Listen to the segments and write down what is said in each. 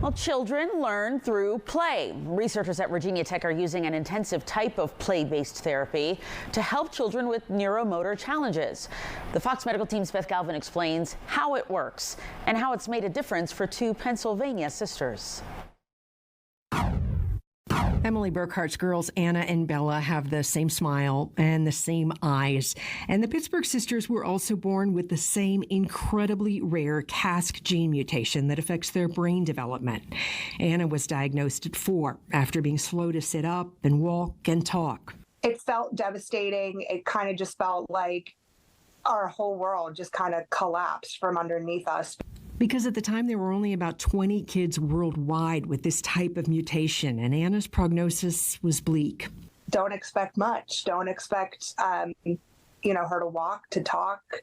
Well, children learn through play. Researchers at Virginia Tech are using an intensive type of play-based therapy to help children with neuromotor challenges. The Fox Medical Team's Beth Galvin explains how it works and how it's made a difference for two Pennsylvania sisters. Emily Burkhart's girls, Anna and Bella, have the same smile and the same eyes. And the Pittsburgh sisters were also born with the same incredibly rare CASK gene mutation that affects their brain development. Anna was diagnosed at 4 after being slow to sit up and walk and talk. It felt devastating. It kind of just felt like our whole world just kind of collapsed from underneath us. Because at the time, there were only about 20 kids worldwide with this type of mutation, and Anna's prognosis was bleak. Don't expect much. Don't expect, her to walk, to talk,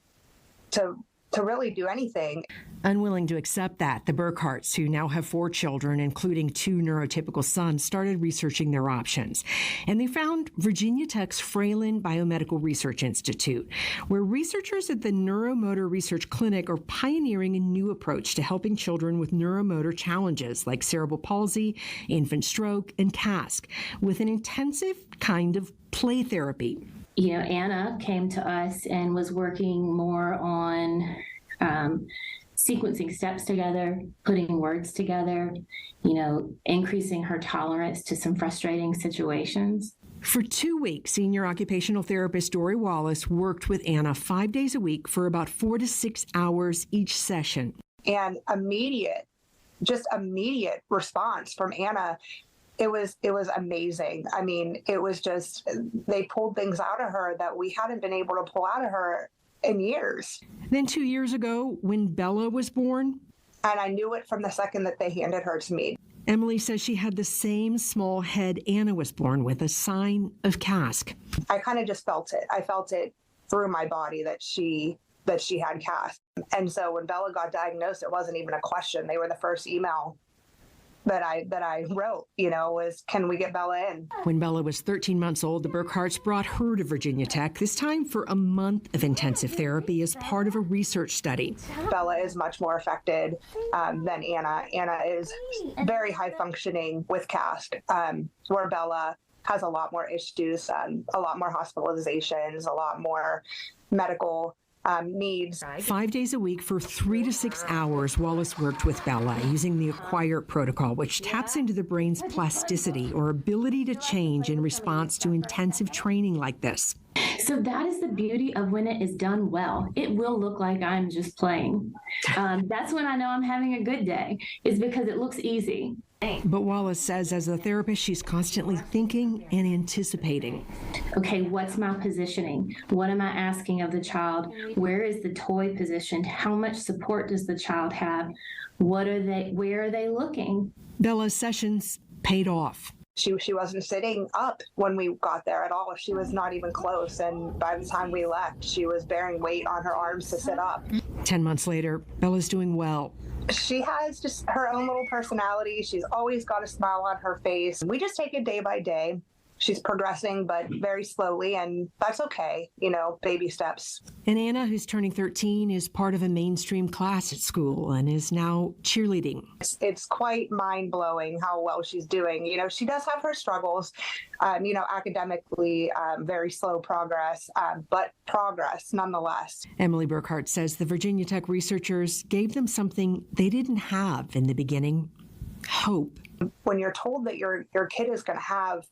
to really do anything. Unwilling to accept that, the Burkharts, who now have 4 children, including 2 neurotypical sons, started researching their options. And they found Virginia Tech's Fralin Biomedical Research Institute, where researchers at the Neuromotor Research Clinic are pioneering a new approach to helping children with neuromotor challenges like cerebral palsy, infant stroke, and CASK, with an intensive kind of play therapy. Anna came to us and was working more on sequencing steps together, putting words together, increasing her tolerance to some frustrating situations. For 2 weeks, senior occupational therapist Dory Wallace worked with Anna 5 days a week for about 4 to 6 hours each session. And immediate response from Anna. It was amazing. I mean, it was just, they pulled things out of her that we hadn't been able to pull out of her in years. Then 2 years ago, when Bella was born. And I knew it from the second that they handed her to me. Emily says she had the same small head Anna was born with, a sign of CASK. I kind of just felt it. I felt it through my body that she had CASK. And so when Bella got diagnosed, it wasn't even a question. They were the first email that I wrote, was, can we get Bella in? When Bella was 13 months old, the Burkharts brought her to Virginia Tech, this time for a month of intensive therapy as part of a research study. Bella is much more affected than Anna. Anna is very high functioning with CASK, where Bella has a lot more issues, a lot more hospitalizations, a lot more medical needs. 5 days a week for 3 to 6 hours, Wallace worked with Bella using the Acquire protocol, which taps into the brain's plasticity or ability to change in response to intensive training like this. So that is the beauty of when it is done well. It will look like I'm just playing. That's when I know I'm having a good day, is because it looks easy. But Wallace says as a therapist, she's constantly thinking and anticipating. Okay, what's my positioning? What am I asking of the child? Where is the toy positioned? How much support does the child have? Where are they looking? Bella's sessions paid off. She wasn't sitting up when we got there at all. She was not even close. And by the time we left, she was bearing weight on her arms to sit up. 10 months later, Bella's doing well. She has just her own little personality. She's always got a smile on her face. We just take it day by day. She's progressing, but very slowly, and that's okay, baby steps. And Anna, who's turning 13, is part of a mainstream class at school and is now cheerleading. It's quite mind-blowing how well she's doing. She does have her struggles, academically, very slow progress, but progress nonetheless. Emily Burkhart says the Virginia Tech researchers gave them something they didn't have in the beginning: hope. When you're told that your kid is going to have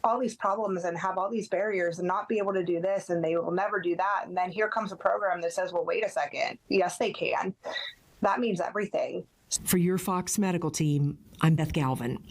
all these problems and have all these barriers and not be able to do this and they will never do that, and then here comes a program that says, well, wait a second, yes, they can. That means everything. For your Fox Medical Team, I'm Beth Galvin.